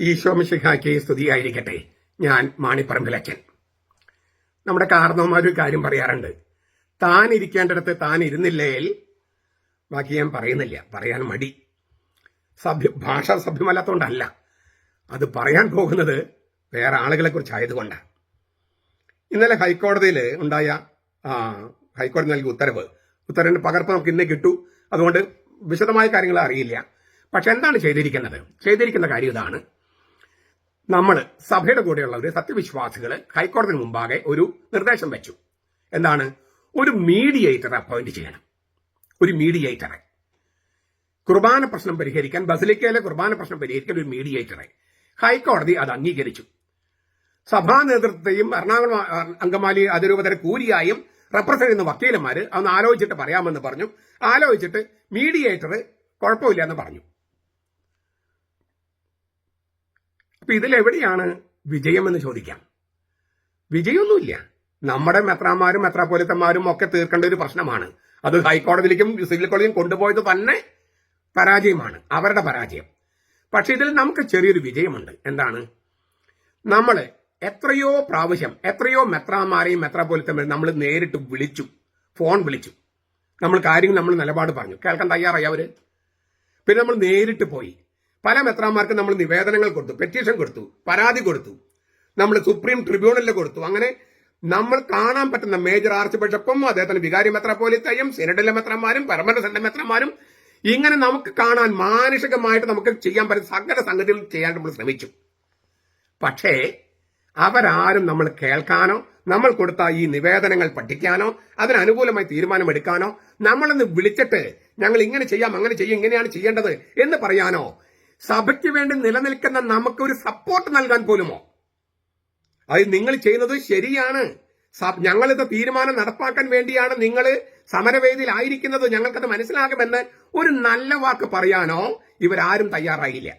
ഈശോ മിശിഹായ്ക്ക് സ്തുതിയായിരിക്കട്ടെ. ഞാൻ മാണിപ്പറമ്പിലച്ചൻ. നമ്മുടെ കാരണവന്മാരൊരു കാര്യം പറയാറുണ്ട്, താൻ ഇരിക്കേണ്ടിടത്ത് താൻ ഇരുന്നില്ലേൽ, ബാക്കി ഞാൻ പറയുന്നില്ല, പറയാൻ മടി. ഭാഷ സഭ്യമല്ലാത്തതുകൊണ്ടല്ല, അത് പറയാൻ പോകുന്നത് വേറെ ആളുകളെ കുറിച്ചായതുകൊണ്ടാണ്. ഇന്നലെ ഹൈക്കോടതിയിൽ ഉണ്ടായ ഹൈക്കോടതി നൽകിയ ഉത്തരവിന്റെ പകർപ്പ് നമുക്ക് ഇന്നേ കിട്ടൂ. അതുകൊണ്ട് വിശദമായ കാര്യങ്ങൾ അറിയില്ല. പക്ഷെ എന്താണ് ചെയ്തിരിക്കുന്ന കാര്യം ഇതാണ്. നമ്മൾ സഭയുടെ കൂടെയുള്ളവർ, സത്യവിശ്വാസികൾ ഹൈക്കോടതിന് മുമ്പാകെ ഒരു നിർദ്ദേശം വെച്ചു. എന്താണ്? ഒരു മീഡിയേറ്ററെ അപ്പോയിന്റ് ചെയ്യണം. ഒരു മീഡിയേറ്ററെ, കുർബാന പ്രശ്നം പരിഹരിക്കാൻ, ബസിലിക്കയിലെ കുർബാന പ്രശ്നം പരിഹരിക്കാൻ ഒരു മീഡിയേറ്ററെ. ഹൈക്കോടതി അത് അംഗീകരിച്ചു. സഭാ നേതൃത്വത്തെയും എറണാകുളം അങ്കമാലി അതിരൂപതരെ കൂരിയായും റെപ്രസെന്റ് ചെയ്യുന്ന വക്കീലന്മാര് അതൊന്ന് ആലോചിച്ചിട്ട് പറയാമെന്ന് പറഞ്ഞു. ആലോചിച്ചിട്ട് മീഡിയേറ്റർ കുഴപ്പമില്ല എന്ന് പറഞ്ഞു. അപ്പൊ ഇതിലെവിടെയാണ് വിജയമെന്ന് ചോദിക്കാം. വിജയമൊന്നുമില്ല. നമ്മുടെ മെത്രാന്മാരും മെത്രാപ്പൊലിത്തന്മാരും ഒക്കെ തീർക്കേണ്ട ഒരു പ്രശ്നമാണ്. അത് ഹൈക്കോടതിയിലേക്കും സിവിൽ കോടതിയും കൊണ്ടുപോയത് തന്നെ പരാജയമാണ്, അവരുടെ പരാജയം. പക്ഷെ ഇതിൽ നമുക്ക് ചെറിയൊരു വിജയമുണ്ട്. എന്താണ്? നമ്മൾ എത്രയോ പ്രാവശ്യം എത്രയോ മെത്രാന്മാരെയും മെത്രാപ്പൊലിത്തന്മാരെയും നമ്മൾ നേരിട്ട് വിളിച്ചു, ഫോൺ വിളിച്ചു, നമ്മൾ നിലപാട് പറഞ്ഞു, കേൾക്കാൻ തയ്യാറായി അവര്. പിന്നെ നമ്മൾ നേരിട്ട് പോയി പല മെത്രാന്മാർക്ക് നമ്മൾ നിവേദനങ്ങൾ കൊടുത്തു, പെറ്റീഷൻ കൊടുത്തു, പരാതി കൊടുത്തു, നമ്മൾ സുപ്രീം ട്രിബ്യൂണലിൽ കൊടുത്തു. അങ്ങനെ നമ്മൾ കാണാൻ പറ്റുന്ന മേജർ ആർച്ച് ബിഷപ്പും അദ്ദേഹത്തിന് വികാരി മെത്രാപ്പൊലീത്തയും സിനഡിലെ മെത്രാന്മാരും പെർമനന്റ് സെന്റ് മെത്രാന്മാരും, ഇങ്ങനെ നമുക്ക് കാണാൻ മാനുഷികമായിട്ട് നമുക്ക് ചെയ്യാൻ പറ്റുന്ന സകല സംഗതികൾ ചെയ്യാൻ നമ്മൾ ശ്രമിച്ചു. പക്ഷേ അവരാരും നമ്മൾ കേൾക്കാനോ നമ്മൾ കൊടുത്ത ഈ നിവേദനങ്ങൾ പഠിക്കാനോ അതിനനുകൂലമായി തീരുമാനമെടുക്കാനോ നമ്മളൊന്ന് വിളിച്ചിട്ട് ഞങ്ങൾ ഇങ്ങനെ ചെയ്യാം, അങ്ങനെ ചെയ്യും, ഇങ്ങനെയാണ് ചെയ്യേണ്ടത് എന്ന് പറയാനോ സഭയ്ക്ക് വേണ്ടി നിലനിൽക്കുന്ന നമുക്കൊരു സപ്പോർട്ട് നൽകാൻ പോലുമോ? അത് നിങ്ങൾ ചെയ്യുന്നത് ശരിയാണ്, ഞങ്ങളിത് തീരുമാനം നടപ്പാക്കാൻ വേണ്ടിയാണ് നിങ്ങൾ സമരവേദിയിലായിരിക്കുന്നത്, ഞങ്ങൾക്കത് മനസ്സിലാകുമെന്ന് ഒരു നല്ല വാക്ക് പറയാനോ ഇവരാരും തയ്യാറായില്ല.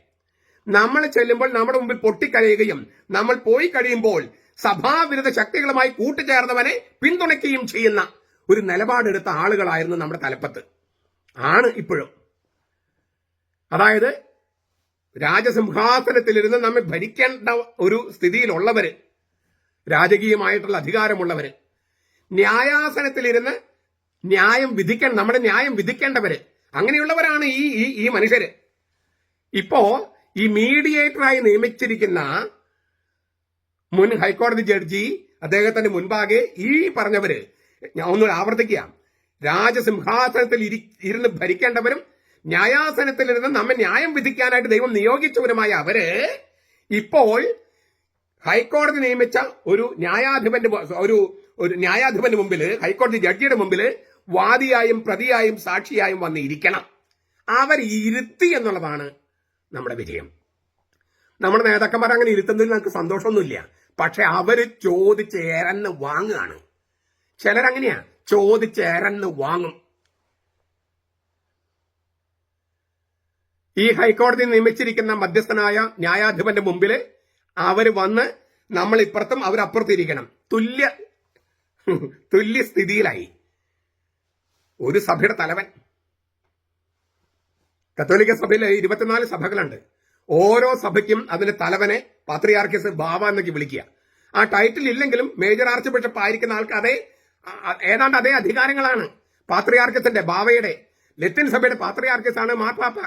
നമ്മൾ ചെല്ലുമ്പോൾ നമ്മുടെ മുമ്പിൽ പൊട്ടിക്കരയുകയും നമ്മൾ പോയി കഴിയുമ്പോൾ സഭാവിരുദ്ധ ശക്തികളുമായി കൂട്ടുചേർന്നവനെ പിന്തുണയ്ക്കുകയും ചെയ്യുന്ന ഒരു നിലപാടെടുത്ത ആളുകളായിരുന്നു നമ്മുടെ തലപ്പത്ത്, ആണ് ഇപ്പോഴും. അതായത് രാജസിംഹാസനത്തിലിരുന്ന് നമ്മെ ഭരിക്കേണ്ട ഒരു സ്ഥിതിയിലുള്ളവര്, രാജകീയമായിട്ടുള്ള അധികാരമുള്ളവര്, ന്യായാസനത്തിലിരുന്ന് നമ്മുടെ ന്യായം വിധിക്കേണ്ടവര്, അങ്ങനെയുള്ളവരാണ് ഈ മനുഷ്യര്. ഇപ്പോ ഈ മീഡിയേറ്ററായി നിയമിച്ചിരിക്കുന്ന മുൻ ഹൈക്കോടതി ജഡ്ജി, അദ്ദേഹത്തിന്റെ മുൻപാകെ ഈ പറഞ്ഞവര്, ഞാൻ ഒന്നുകൂടെ ആവർത്തിക്കാം, രാജസിംഹാസനത്തിൽ ഇരുന്ന് ഭരിക്കേണ്ടവരും ന്യായാസനത്തിലിരുന്ന് നമ്മെ ന്യായം വിധിക്കാനായിട്ട് ദൈവം നിയോഗിച്ചവരുമായ അവര് ഇപ്പോൾ ഹൈക്കോടതി നിയമിച്ച ഒരു ന്യായാധിപന്റെ മുമ്പിൽ, ഹൈക്കോടതി ജഡ്ജിയുടെ മുമ്പിൽ വാദിയായും പ്രതിയായും സാക്ഷിയായും വന്ന് ഇരിക്കണം. അവർ ഇരുത്തി എന്നുള്ളതാണ് നമ്മുടെ വിജയം. നമ്മുടെ നേതാക്കന്മാർ അങ്ങനെ ഇരുത്തുന്നതിൽ നമുക്ക് സന്തോഷമൊന്നുമില്ല. പക്ഷെ അവര് ചോദിച്ചേരന്ന് വാങ്ങുകയാണ്. ചിലരങ്ങനെയാ, ചോദിച്ചേരന്ന് വാങ്ങും. ഈ ഹൈക്കോടതി നിയമിച്ചിരിക്കുന്ന മധ്യസ്ഥനായ ന്യായാധിപന്റെ മുമ്പിൽ അവര് വന്ന് നമ്മൾ ഇപ്പുറത്തും അവരപ്പുറത്തും ഇരിക്കണം. തുല്യ സ്ഥിതിയിലായി. ഒരു സഭയുടെ തലവൻ, കത്തോലിക്ക സഭയിൽ 24 സഭകളുണ്ട്. ഓരോ സഭയ്ക്കും അതിന്റെ തലവനെ പാത്രിയാർക്കീസ് ബാവ എന്നൊക്കെ വിളിക്കുക. ആ ടൈറ്റിൽ ഇല്ലെങ്കിലും മേജർ ആർച്ച് ബിഷപ്പ് ആയിരിക്കുന്ന ആൾക്ക് ഏതാണ്ട് അതേ അധികാരങ്ങളാണ്. പാത്രിയാർക്കീസിന്റെ, ബാവയുടെ, ലത്തീൻ സഭയുടെ പാത്രിയാർക്കീസ് ആണ് മാർപ്പാപ്പ.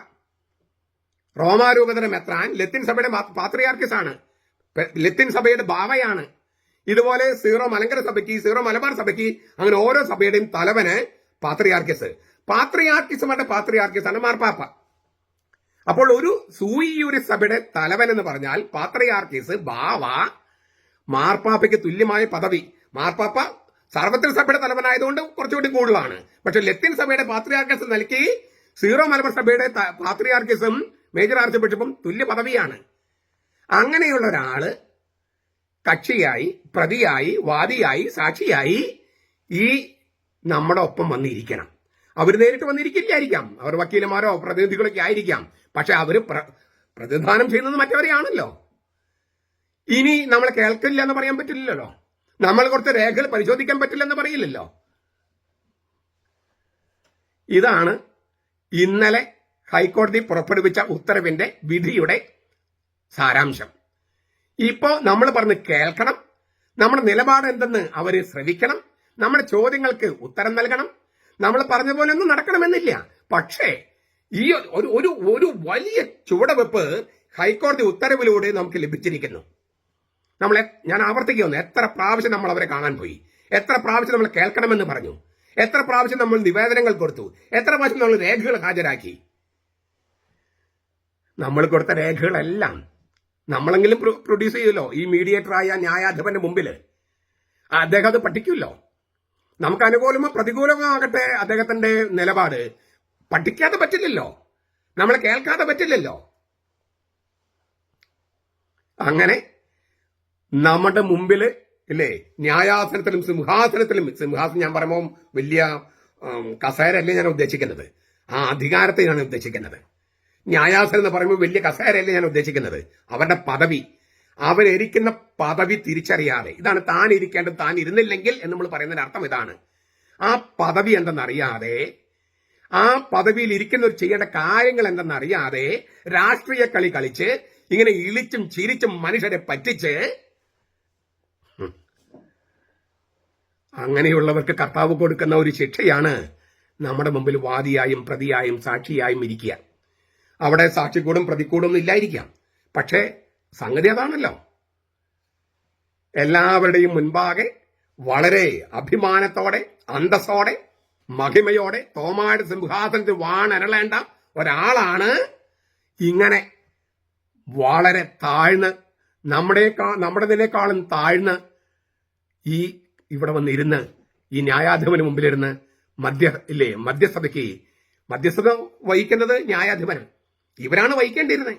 റോമാരൂപതയുടെ മെത്രാൻ ലത്തീൻ സഭയുടെ പാത്രിയാർക്കീസ് ആണ്, ലത്തീൻ സഭയുടെ ബാവയാണ്. ഇതുപോലെ സീറോ മലങ്കര സഭയ്ക്ക്, സീറോ മലബാർ സഭയ്ക്ക്, അങ്ങനെ ഓരോ സഭയുടെയും തലവന് പാത്രിയാർക്കീസ്. പാത്രിയാർക്കീസുമാരുടെ പാത്രിയാർക്കീസ് ആണ് മാർപ്പാപ്പ. അപ്പോൾ ഒരു സൂയിയൂരി സഭയുടെ തലവൻ എന്ന് പറഞ്ഞാൽ പാത്രിയാർക്കീസ്, ബാവ, മാർപ്പാപ്പയ്ക്ക് തുല്യമായ പദവി. മാർപ്പാപ്പ സർവ്വത്ര സഭയുടെ തലവനായതുകൊണ്ട് കുറച്ചുകൂടി കൂടുതലാണ്. പക്ഷെ ലത്തീൻ സഭയുടെ പാത്രിയാർക്കീസ് നൽകി സീറോ മലബാർ സഭയുടെ പാത്രിയാർക്കീസും മേജർ ആർച്ച് ബിഷപ്പും തുല്യ പദവിയാണ്. അങ്ങനെയുള്ള ഒരാള് കക്ഷിയായി, പ്രതിയായി, വാദിയായി, സാക്ഷിയായി ഈ നമ്മുടെ ഒപ്പം വന്നിരിക്കണം. അവർ നേരിട്ട് വന്നിരിക്കില്ലായിരിക്കാം, അവർ വക്കീലന്മാരോ പ്രതിനിധികളൊക്കെ ആയിരിക്കാം. പക്ഷെ അവര് പ്രതിനിധാനം ചെയ്യുന്നത് മറ്റവരെയാണല്ലോ. ഇനി നമ്മളെ കേൾക്കില്ല എന്ന് പറയാൻ പറ്റില്ലല്ലോ, നമ്മൾ കുറച്ച് രേഖകൾ പരിശോധിക്കാൻ പറ്റില്ലെന്ന് പറയില്ലല്ലോ. ഇതാണ് ഇന്നലെ ഹൈക്കോടതി പുറപ്പെടുവിച്ച ഉത്തരവിന്റെ വിധിയുടെ സാരാംശം. ഇപ്പോ നമ്മൾ പറഞ്ഞ് കേൾക്കണം, നമ്മുടെ നിലപാട് എന്തെന്ന് അവര് ശ്രവിക്കണം, നമ്മുടെ ചോദ്യങ്ങൾക്ക് ഉത്തരം നൽകണം. നമ്മൾ പറഞ്ഞ പോലെ ഒന്നും നടക്കണമെന്നില്ല. പക്ഷേ ഈ ഒരു വലിയ ചുവടുവെപ്പ് ഹൈക്കോടതി ഉത്തരവിലൂടെ നമുക്ക് ലഭിച്ചിരിക്കുന്നു. ഞാൻ ആവർത്തിക്കുന്നു, എത്ര പ്രാവശ്യം നമ്മൾ അവരെ കാണാൻ പോയി, എത്ര പ്രാവശ്യം നമ്മൾ കേൾക്കണമെന്ന് പറഞ്ഞു, എത്ര പ്രാവശ്യം നമ്മൾ നിവേദനങ്ങൾ കൊടുത്തു, എത്ര പ്രാവശ്യം നമ്മൾ രേഖകൾ ഹാജരാക്കി. നമ്മൾ കൊടുത്ത രേഖകളെല്ലാം നമ്മളെങ്കിലും പ്രൊഡ്യൂസ് ചെയ്യുമല്ലോ ഈ മീഡിയേറ്ററായ ന്യായാധിപന്റെ മുമ്പിൽ. അദ്ദേഹം അത് പഠിക്കുമല്ലോ. നമുക്ക് അനുകൂലമോ പ്രതികൂലമോ ആകട്ടെ അദ്ദേഹത്തിന്റെ നിലപാട്, പഠിക്കാതെ പറ്റില്ലല്ലോ, നമ്മളെ കേൾക്കാതെ പറ്റില്ലല്ലോ. അങ്ങനെ നമ്മുടെ മുമ്പില് ഇല്ലേ ന്യായാസനത്തിലും സിംഹാസനം ഞാൻ പറയുമ്പോൾ വലിയ കസേരയല്ലേ ഞാൻ ഉദ്ദേശിക്കുന്നത്, ആ അധികാരത്തെ ഞാൻ ഉദ്ദേശിക്കുന്നത്. ന്യായാസനം എന്ന് പറയുമ്പോൾ വലിയ കസേരയല്ലേ ഞാൻ ഉദ്ദേശിക്കുന്നത്, അവരുടെ പദവി, അവരിയ്ക്കുന്ന പദവി തിരിച്ചറിയാതെ, ഇതാണ് താൻ ഇരിക്കേണ്ടത്, താൻ ഇരുന്നില്ലെങ്കിൽ എന്ന് നമ്മൾ പറയുന്നതിന്റെ അർത്ഥം ഇതാണ്. ആ പദവി എന്തെന്നറിയാതെ, ആ പദവിയിൽ ഇരിക്കുന്നവർ ചെയ്യേണ്ട കാര്യങ്ങൾ എന്തെന്നറിയാതെ രാഷ്ട്രീയ കളി കളിച്ച് ഇങ്ങനെ ഇളിച്ചും ചിരിച്ചും മനുഷ്യരെ പറ്റിച്ച്, അങ്ങനെയുള്ളവർക്ക് കർത്താവ് കൊടുക്കുന്ന ഒരു ശിക്ഷയാണ് നമ്മുടെ മുമ്പിൽ വാദിയായും പ്രതിയായും സാക്ഷിയായും ഇരിക്കുക. അവിടെ സാക്ഷിക്കൂടും പ്രതിക്കൂടും ഇല്ലായിരിക്കാം, പക്ഷേ സംഗതി അതാണല്ലോ. എല്ലാവരുടെയും മുൻപാകെ വളരെ അഭിമാനത്തോടെ അന്തസ്സോടെ മഹിമയോടെ തോമായുടെ സിംഹാസനത്തിൽ വാണരളേണ്ട ഒരാളാണ് ഇങ്ങനെ വളരെ താഴ്ന്ന് നമ്മുടേതിനേക്കാളും താഴ്ന്ന് ഈ ഇവിടെ വന്നിരുന്ന് ഈ ന്യായാധിപന് മുമ്പിലിരുന്ന് മധ്യസ്ഥത വഹിക്കുന്നത് ന്യായാധിപന്. ഇവരാണ് വഹിക്കേണ്ടിയിരുന്നത്.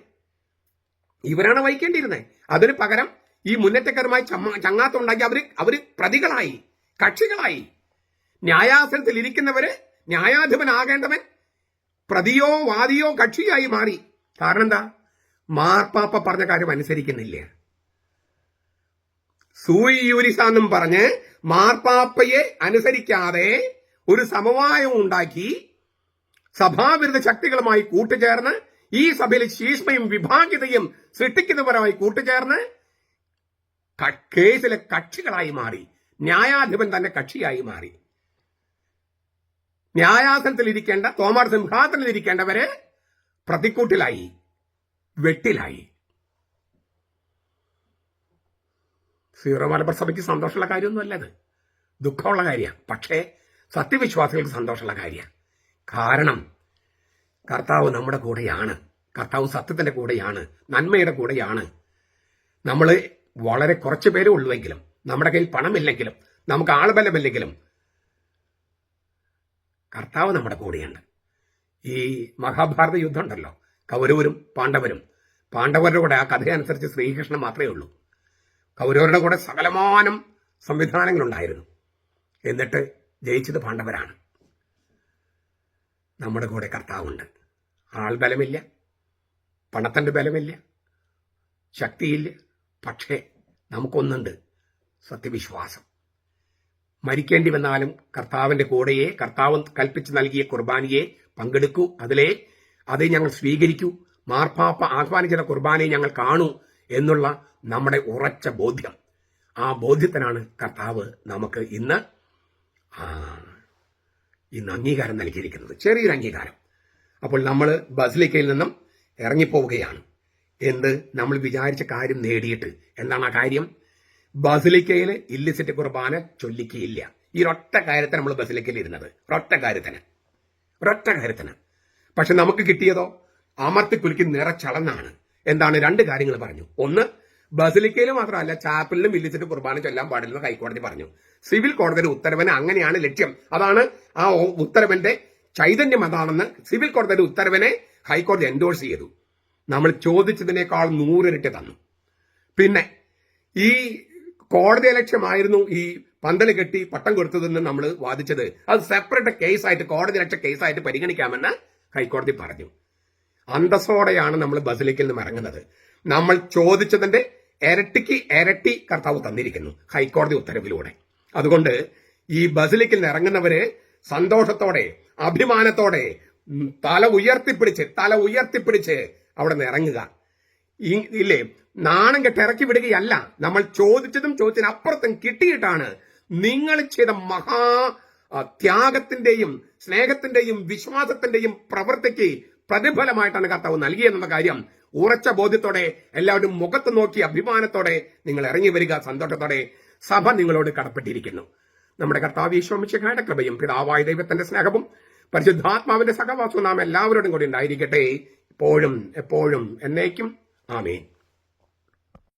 അതിന് പകരം ഈ മുന്നേറ്റക്കാരുമായി ചങ്ങാത്തമുണ്ടാക്കി അവര് പ്രതികളായി, കക്ഷികളായി. ന്യായാസനത്തിൽ ഇരിക്കുന്നവര് ന്യായാധിപനാകേണ്ടവൻ പ്രതിയോ വാദിയോ കക്ഷിയായി മാറി. കാരണം എന്താ? മാർപ്പാപ്പ പറഞ്ഞ കാര്യം അനുസരിക്കുന്നില്ല. സൂയി യൂരിസാന്നും പറഞ്ഞ് മാർപ്പാപ്പയെ അനുസരിക്കാതെ ഒരു സമവായം ഉണ്ടാക്കി സഭാവിരുദ്ധ ശക്തികളുമായി കൂട്ടുചേർന്ന് ഈ സഭയിൽ ശീഷ്മയും വിഭാഗിതയും സൃഷ്ടിക്കുന്നവരുമായി കൂട്ടുചേർന്ന് കേസിലെ കക്ഷികളായി മാറി. ന്യായാധിപൻ തന്നെ കക്ഷിയായി മാറി. ന്യായാസനത്തിൽ ഇരിക്കേണ്ട തോമാർ സിംഹാസനത്തിൽ ഇരിക്കേണ്ടവര് പ്രതിക്കൂട്ടിലായി, വെട്ടിലായി. സീറോ മലബാർ സഭയ്ക്ക് സന്തോഷമുള്ള കാര്യമൊന്നുമല്ലത്, ദുഃഖമുള്ള കാര്യമാണ്. പക്ഷേ സത്യവിശ്വാസികൾക്ക് സന്തോഷമുള്ള കാര്യമാണ്. കാരണം കർത്താവ് നമ്മുടെ കൂടെയാണ്, കർത്താവ് സത്യത്തിന്റെ കൂടെയാണ്, നന്മയുടെ കൂടെയാണ്. നമ്മൾ വളരെ കുറച്ച് പേരേ ഉള്ളുവെങ്കിലും, നമ്മുടെ കയ്യിൽ പണമില്ലെങ്കിലും, നമുക്ക് ആൾബലമില്ലെങ്കിലും കർത്താവ് നമ്മുടെ കൂടെയുണ്ട്. ഈ മഹാഭാരത യുദ്ധം ഉണ്ടല്ലോ, കൗരവരും പാണ്ഡവരുടെ കൂടെ ആ കഥയനുസരിച്ച് ശ്രീകൃഷ്ണൻ മാത്രമേ ഉള്ളൂ. കൗരവരുടെ കൂടെ സകലമാനം സംവിധാനങ്ങളുണ്ടായിരുന്നു, എന്നിട്ട് ജയിച്ചത് പാണ്ഡവരാണ്. നമ്മുടെ കൂടെ കർത്താവുണ്ട്. ആൾബലമില്ല, പണത്തിന്റെ ബലമില്ല, ശക്തിയില്ല, പക്ഷേ നമുക്കൊന്നുണ്ട്, സത്യവിശ്വാസം. മരിക്കേണ്ടി വന്നാലും കർത്താവിന്റെ കൂടെയേ, കർത്താവ് കൽപ്പിച്ച് നൽകിയ കുർബാനയെ പങ്കെടുക്കൂ, അതേ ഞങ്ങൾ സ്വീകരിക്കൂ, മാർപ്പാപ്പ ആഹ്വാനിച്ച കുർബാനയെ ഞങ്ങൾ കാണൂ എന്നുള്ള നമ്മുടെ ഉറച്ച ബോധ്യം. ആ ബോധ്യത്തിനാണ് കർത്താവ് നമുക്ക് ഇന്ന് അംഗീകാരം നൽകിയിരിക്കുന്നത്, ചെറിയൊരു അംഗീകാരം. അപ്പോൾ നമ്മൾ ബസിലിക്കയിൽ നിന്നും ഇറങ്ങിപ്പോവുകയാണ്. നമ്മൾ വിചാരിച്ച കാര്യം നേടിയിട്ട്. എന്താണ് ആ കാര്യം? ബസിലിക്കയിൽ ഇല്ലിസിറ്റ് കുർബാന ചൊല്ലിക്കയില്ല. ഈ ഒരൊറ്റ കാര്യത്തിന് നമ്മൾ ബസിലിക്കയിൽ ഇരുന്നത്, ഒരൊറ്റ കാര്യത്തിന്. പക്ഷെ നമുക്ക് കിട്ടിയതോ അമർത്തിക്കുലുക്കി നിറച്ചളന്നാണ്. എന്താണ്? രണ്ട് കാര്യങ്ങൾ പറഞ്ഞു. ഒന്ന്, ബസിലിക്കയിൽ മാത്രമല്ല ചാപ്പലിലും ഇല്ലിസിറ്റ് കുർബാന ചൊല്ലാൻ പാടില്ലെന്ന് ഹൈക്കോടതി പറഞ്ഞു. സിവിൽ കോടതിയുടെ ഉത്തരവിന് അങ്ങനെയാണ് ലക്ഷ്യം. അതാണ് ആ ഉത്തരവിന്റെ ചൈതന്യം. അതാണെന്ന് സിവിൽ കോടതിയുടെ ഉത്തരവിനെ ഹൈക്കോടതി എൻഡോഴ്സ് ചെയ്തു. നമ്മൾ ചോദിച്ചതിനേക്കാൾ 100 ഇരട്ടി തന്നു. പിന്നെ ഈ കോടതി ലക്ഷ്യമായിരുന്നു ഈ പന്തല് കെട്ടി പട്ടം കൊടുത്തതെന്ന് നമ്മൾ വാദിച്ചത്. അത് സെപ്പറേറ്റ് കേസായിട്ട്, കോടതി ലക്ഷ്യ കേസായിട്ട് പരിഗണിക്കാമെന്ന് ഹൈക്കോടതി പറഞ്ഞു. അന്തസ്സോടെയാണ് നമ്മൾ ബസിലിക്കയിൽ നിന്ന് ഇറങ്ങുന്നത്. നമ്മൾ ചോദിച്ചതിന്റെ ഇരട്ടിക്ക് ഇരട്ടി കർത്താവ് തന്നിരിക്കുന്നു ഹൈക്കോടതി ഉത്തരവിലൂടെ. അതുകൊണ്ട് ഈ ബസിലിക്കയിൽ നിന്ന് ഇറങ്ങുന്നവര് സന്തോഷത്തോടെ, അഭിമാനത്തോടെ തല ഉയർത്തിപ്പിടിച്ച് അവിടെ നിന്ന് ഇറങ്ങുക. ഇല്ലേ, നാണം കെട്ട് ഇറക്കി വിടുകയല്ല. നമ്മൾ ചോദിച്ചതും ചോദിച്ചതിനപ്പുറത്തും കിട്ടിയിട്ടാണ് നിങ്ങൾ ചെയ്ത മഹാ ത്യാഗത്തിന്റെയും സ്നേഹത്തിന്റെയും വിശ്വാസത്തിന്റെയും പ്രവൃത്തിക്ക് പ്രതിഫലമായിട്ടാണ് കർത്താവ് നൽകിയെന്ന കാര്യം ഉറച്ച ബോധ്യത്തോടെ എല്ലാവരും മുഖത്ത് നോക്കി അഭിമാനത്തോടെ നിങ്ങൾ ഇറങ്ങി വരിക. സന്തോഷത്തോടെ സഭ നിങ്ങളോട് കടപ്പെട്ടിരിക്കുന്നു. നമ്മുടെ കർത്താവ് യേശു മിശിഹായുടെ കൃപയും പിതാവായ ദൈവത്തിന്റെ സ്നേഹവും പരിശുദ്ധാത്മാവിന്റെ സഹവാസവും നാം എല്ലാവരോടും കൂടി ഉണ്ടായിരിക്കട്ടെ, ഇപ്പോഴും എപ്പോഴും എന്നേക്കും. ആമേൻ.